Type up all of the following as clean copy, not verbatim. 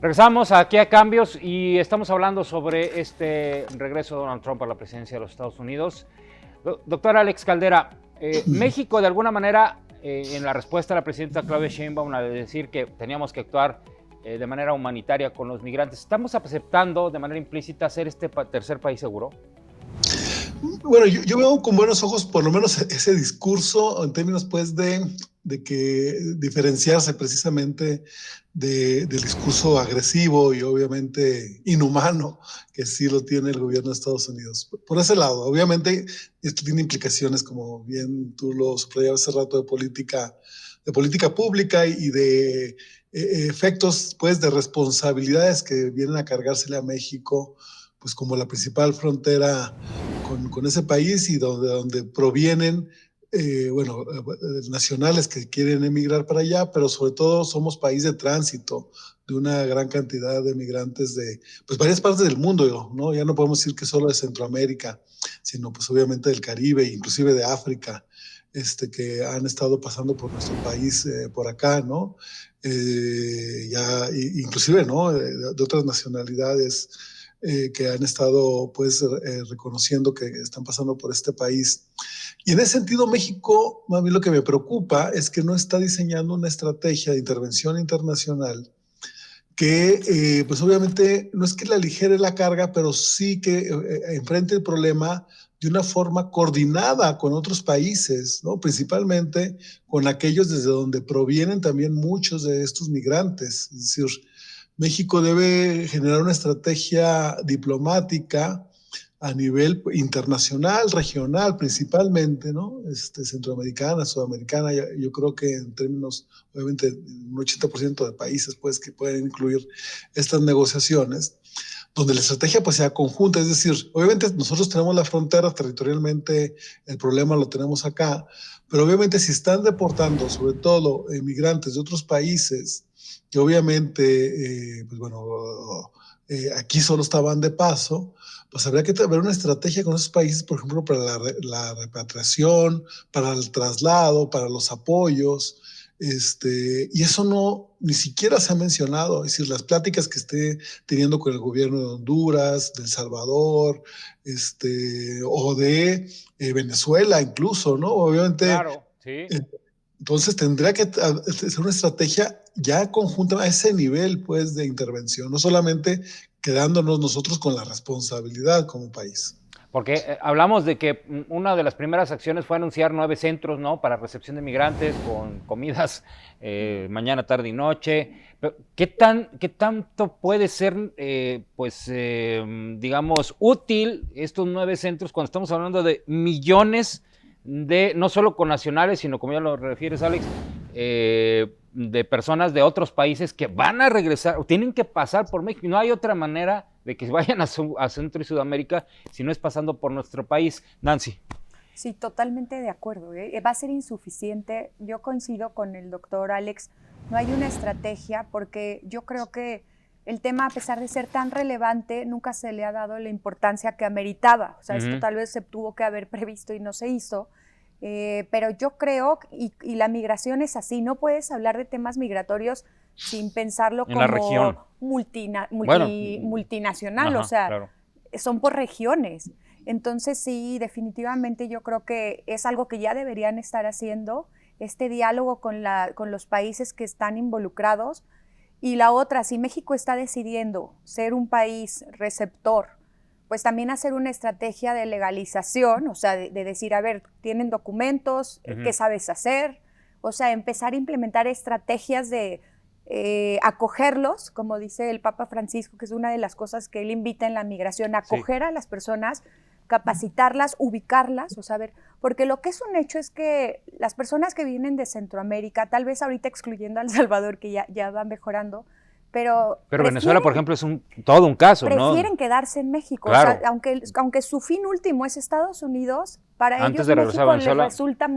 Regresamos aquí a Cambios y estamos hablando sobre este regreso de Donald Trump a la presidencia de los Estados Unidos. Doctor Alex Caldera, México de alguna manera, en la respuesta de la presidenta Claudia Sheinbaum al decir que teníamos que actuar de manera humanitaria con los migrantes, ¿estamos aceptando de manera implícita ser este tercer país seguro? Bueno, yo veo con buenos ojos por lo menos ese discurso en términos pues de que diferenciarse precisamente del discurso agresivo y obviamente inhumano que sí lo tiene el gobierno de Estados Unidos. Por ese lado, obviamente esto tiene implicaciones, como bien tú lo subrayabas hace rato, de política pública y de efectos pues de responsabilidades que vienen a cargársele a México pues como la principal frontera con ese país y donde provienen nacionales que quieren emigrar para allá, pero sobre todo somos país de tránsito de una gran cantidad de migrantes de pues varias partes del mundo, ¿no? Ya no podemos decir que solo de Centroamérica, sino pues obviamente del Caribe, inclusive de África, que han estado pasando por nuestro país por acá, ¿no? Inclusive, ¿no? De otras nacionalidades que han estado pues reconociendo que están pasando por este país. Y en ese sentido, México, a mí lo que me preocupa es que no está diseñando una estrategia de intervención internacional que, pues obviamente, no es que le aligere la carga, pero sí que enfrente el problema de una forma coordinada con otros países, ¿no? Principalmente con aquellos desde donde provienen también muchos de estos migrantes. Es decir, México debe generar una estrategia diplomática a nivel internacional, regional principalmente, ¿no? Centroamericana, sudamericana, yo creo que en términos, obviamente, un 80% de países pues, que pueden incluir estas negociaciones, donde la estrategia pues sea conjunta, es decir, obviamente nosotros tenemos la frontera territorialmente, el problema lo tenemos acá, pero obviamente si están deportando sobre todo migrantes de otros países, que obviamente, aquí solo estaban de paso, pues habría que haber una estrategia con esos países, por ejemplo, para la repatriación, para el traslado, para los apoyos, y eso ni siquiera se ha mencionado, es decir, las pláticas que esté teniendo con el gobierno de Honduras, de El Salvador, o de Venezuela incluso, ¿no? Obviamente. Claro, sí. Entonces tendría que ser una estrategia ya conjunta a ese nivel pues, de intervención, no solamente quedándonos nosotros con la responsabilidad como país. Porque hablamos de que una de las primeras acciones fue anunciar 9 centros, ¿no?, para recepción de migrantes con comidas mañana, tarde y noche. Pero, ¿qué tanto puede ser, digamos, útil estos 9 centros cuando estamos hablando de millones de, no solo connacionales, sino como ya lo refieres, Alex, de personas de otros países que van a regresar o tienen que pasar por México? No hay otra manera de que vayan a Centro y Sudamérica si no es pasando por nuestro país. Nancy. Sí, totalmente de acuerdo. Va a ser insuficiente. Yo coincido con el doctor Alex. No hay una estrategia porque yo creo que el tema, a pesar de ser tan relevante, nunca se le ha dado la importancia que ameritaba. O sea, esto tal vez se tuvo que haber previsto y no se hizo. Pero yo creo, y la migración es así, no puedes hablar de temas migratorios sin pensarlo en como la región. Multinacional, ajá, o sea, claro, son por regiones. Entonces sí, definitivamente yo creo que es algo que ya deberían estar haciendo, este diálogo con los países que están involucrados. Y la otra, si México está decidiendo ser un país receptor, pues también hacer una estrategia de legalización, o sea, de decir, a ver, ¿tienen documentos? ¿Qué sabes hacer? O sea, empezar a implementar estrategias de acogerlos, como dice el Papa Francisco, que es una de las cosas que él invita en la migración, acoger a las personas, capacitarlas, ubicarlas, o sea, ver, porque lo que es un hecho es que las personas que vienen de Centroamérica, tal vez ahorita excluyendo a El Salvador, que ya va mejorando, pero Venezuela, por ejemplo, es todo un caso, ¿no? Prefieren quedarse en México. Claro. O sea, aunque su fin último es Estados Unidos, para Antes ellos de México les resulta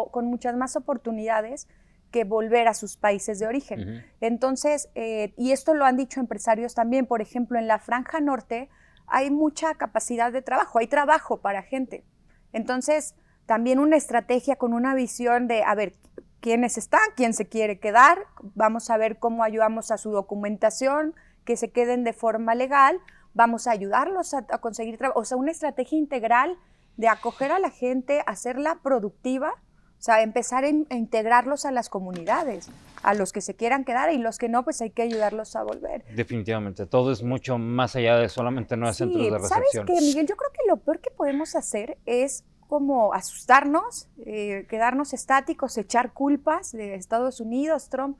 con muchas más oportunidades que volver a sus países de origen. Entonces, y esto lo han dicho empresarios también, por ejemplo, en la Franja Norte hay mucha capacidad de trabajo, hay trabajo para gente. Entonces, también una estrategia con una visión de, a ver, quiénes están, quién se quiere quedar, vamos a ver cómo ayudamos a su documentación, que se queden de forma legal, vamos a ayudarlos a conseguir trabajo, o sea, una estrategia integral de acoger a la gente, hacerla productiva, o sea, empezar a integrarlos a las comunidades, a los que se quieran quedar y los que no, pues hay que ayudarlos a volver. Definitivamente, todo es mucho más allá de solamente 9 centros de recepción. ¿Sabes qué, Miguel? Yo creo que lo peor que podemos hacer es como asustarnos, quedarnos estáticos, echar culpas de Estados Unidos, Trump.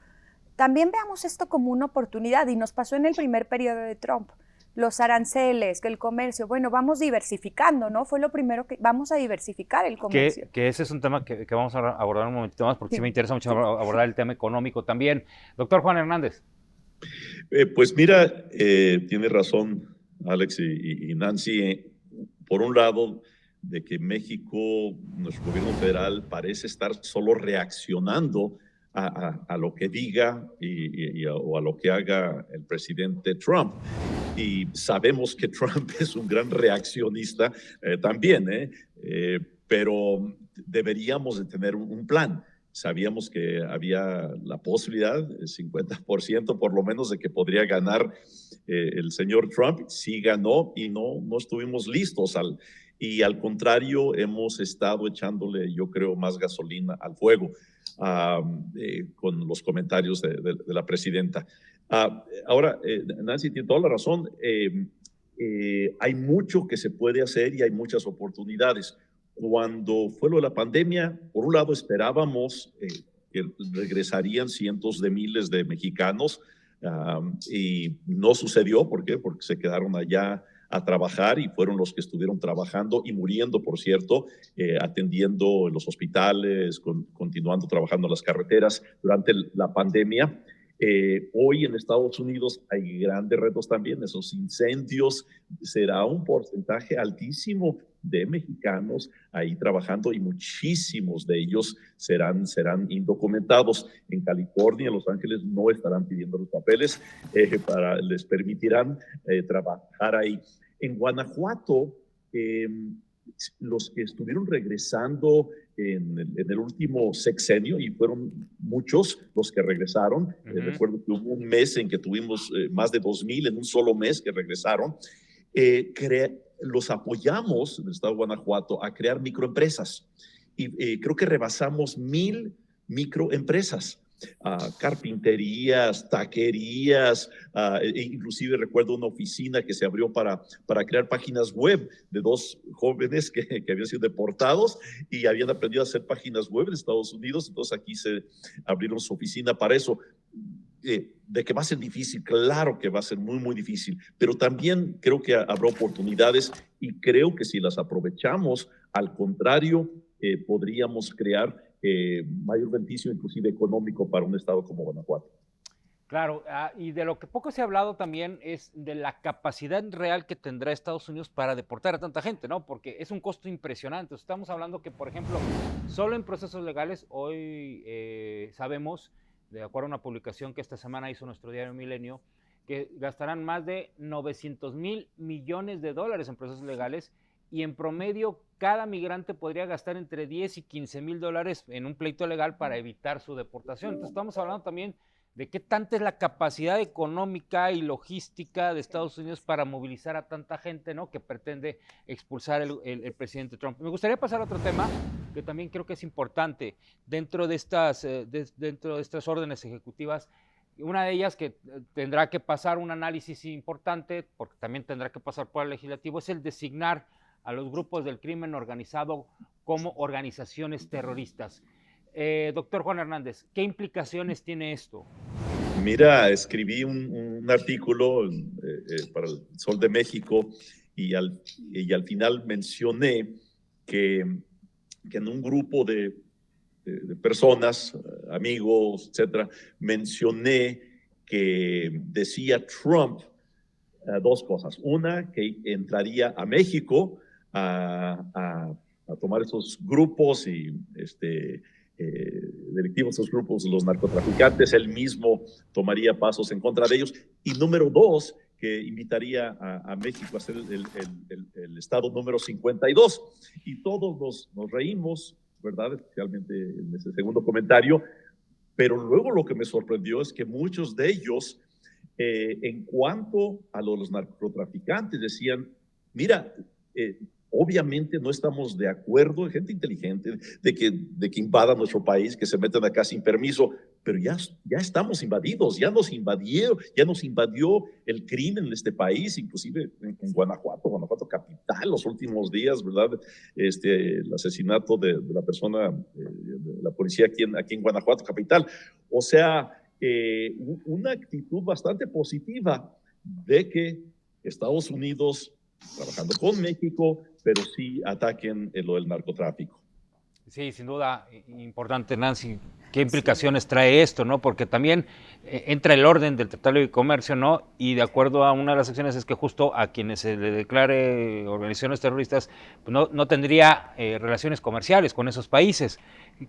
También veamos esto como una oportunidad y nos pasó en el primer periodo de Trump. Los aranceles, el comercio, bueno, vamos diversificando, ¿no? Fue lo primero que vamos a diversificar el comercio. Que ese es un tema que vamos a abordar un momentito más, porque sí me interesa mucho abordar el tema económico también. Doctor Juan Hernández. Pues mira, tiene razón Alex y Nancy. Por un lado, de que México, nuestro gobierno federal, parece estar solo reaccionando a lo que diga o a lo que haga el presidente Trump. Y sabemos que Trump es un gran reaccionista también, pero deberíamos de tener un plan. Sabíamos que había la posibilidad, el 50% por lo menos, de que podría ganar el señor Trump. Sí ganó y no estuvimos listos. Y al contrario, hemos estado echándole, yo creo, más gasolina al fuego con los comentarios de la presidenta. Ahora, Nancy tiene toda la razón. Hay mucho que se puede hacer y hay muchas oportunidades. Cuando fue lo de la pandemia, por un lado esperábamos que regresarían cientos de miles de mexicanos y no sucedió. ¿Por qué? Porque se quedaron allá a trabajar y fueron los que estuvieron trabajando y muriendo, por cierto, atendiendo en los hospitales, continuando trabajando en las carreteras durante la pandemia. Hoy en Estados Unidos hay grandes retos también. Esos incendios, será un porcentaje altísimo de mexicanos ahí trabajando y muchísimos de ellos serán indocumentados. En California, en Los Ángeles, no estarán pidiendo los papeles, les permitirán trabajar ahí. En Guanajuato, los que estuvieron regresando en el último sexenio, y fueron muchos los que regresaron. Recuerdo que hubo un mes en que tuvimos más de 2,000 en un solo mes que regresaron. Los apoyamos en el estado de Guanajuato a crear microempresas y creo que rebasamos 1,000 microempresas. Carpinterías, taquerías, inclusive recuerdo una oficina que se abrió para crear páginas web de 2 jóvenes que habían sido deportados y habían aprendido a hacer páginas web en Estados Unidos. Entonces aquí se abrieron su oficina para eso. De que va a ser difícil, claro que va a ser muy, muy difícil, pero también creo que habrá oportunidades y creo que si las aprovechamos, al contrario, podríamos crear mayor beneficio, inclusive económico, para un estado como Guanajuato. Claro, y de lo que poco se ha hablado también es de la capacidad real que tendrá Estados Unidos para deportar a tanta gente, ¿no? Porque es un costo impresionante. Estamos hablando que, por ejemplo, solo en procesos legales, hoy sabemos, de acuerdo a una publicación que esta semana hizo nuestro diario Milenio, que gastarán más de $900,000 millones en procesos legales, y en promedio cada migrante podría gastar entre 10 y 15 mil dólares en un pleito legal para evitar su deportación. Entonces estamos hablando también de qué tanta es la capacidad económica y logística de Estados Unidos para movilizar a tanta gente, ¿no?, que pretende expulsar el presidente Trump. Me gustaría pasar a otro tema que también creo que es importante dentro de estas órdenes ejecutivas. Una de ellas que tendrá que pasar un análisis importante, porque también tendrá que pasar por el legislativo, es el designar a los grupos del crimen organizado como organizaciones terroristas. Doctor Juan Hernández, ¿qué implicaciones tiene esto? Mira, escribí un artículo para el Sol de México y al final mencioné que en un grupo de personas, amigos, etcétera, mencioné que decía Trump 2 cosas. Una, que entraría a México a tomar esos grupos y delictivos, esos grupos, los narcotraficantes. Él mismo tomaría pasos en contra de ellos. Y número 2, que invitaría a México a ser el estado número 52. Y todos nos reímos, ¿verdad? Especialmente en ese segundo comentario. Pero luego lo que me sorprendió es que muchos de ellos En cuanto a los narcotraficantes, decían, mira, obviamente no estamos de acuerdo, gente inteligente, de que invadan nuestro país, que se metan acá sin permiso, pero ya estamos invadidos, ya nos invadió el crimen en este país, inclusive en Guanajuato capital, los últimos días, ¿verdad? El asesinato de la persona, de la policía aquí en Guanajuato capital. O sea, una actitud bastante positiva de que Estados Unidos, trabajando con México, pero sí ataquen lo del narcotráfico. Sí, sin duda, importante, Nancy. ¿Qué implicaciones trae esto, no? Porque también entra el orden del Tratado de Libre Comercio, ¿no? Y de acuerdo a una de las acciones es que justo a quienes se le declare organizaciones terroristas, pues no tendría relaciones comerciales con esos países.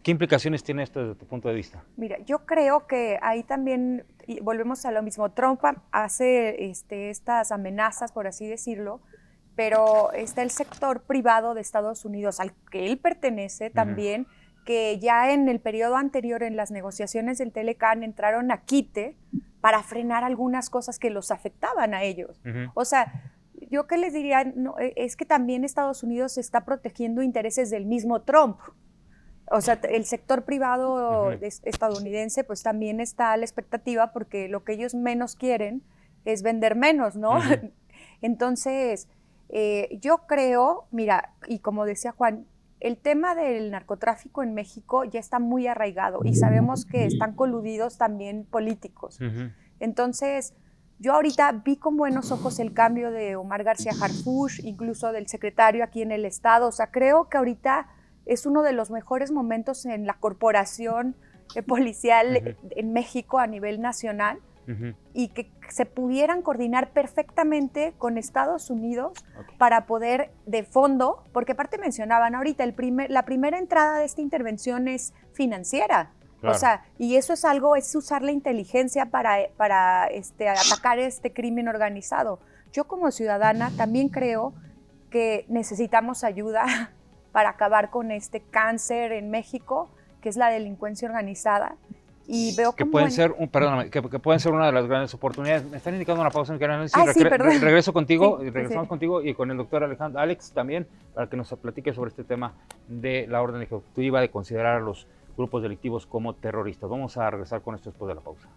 ¿Qué implicaciones tiene esto desde tu punto de vista? Mira, yo creo que ahí también, y volvemos a lo mismo, Trump hace estas amenazas, por así decirlo, pero está el sector privado de Estados Unidos al que él pertenece también, que ya en el periodo anterior, en las negociaciones del Telecán, entraron a quite para frenar algunas cosas que los afectaban a ellos. O sea, yo qué les diría, no, es que también Estados Unidos está protegiendo intereses del mismo Trump. O sea, el sector privado estadounidense pues también está a la expectativa porque lo que ellos menos quieren es vender menos, ¿no? Entonces, yo creo, mira, y como decía Juan, el tema del narcotráfico en México ya está muy arraigado y sabemos que están coludidos también políticos. Entonces, yo ahorita vi con buenos ojos el cambio de Omar García Harfuch, incluso del secretario aquí en el estado. O sea, creo que ahorita es uno de los mejores momentos en la corporación policial en México a nivel nacional. Y que se pudieran coordinar perfectamente con Estados Unidos para poder de fondo, porque aparte mencionaban ahorita, la primera entrada de esta intervención es financiera. Claro. O sea, y eso es algo, es usar la inteligencia para atacar este crimen organizado. Yo como ciudadana también creo que necesitamos ayuda para acabar con este cáncer en México, que es la delincuencia organizada. Y veo que pueden ser, que pueden ser una de las grandes oportunidades. Me están indicando una pausa, mi querida Nancy. Regreso contigo, y regresamos contigo y con el doctor Alex también, para que nos platique sobre este tema de la orden ejecutiva de considerar a los grupos delictivos como terroristas. Vamos a regresar con esto después de la pausa.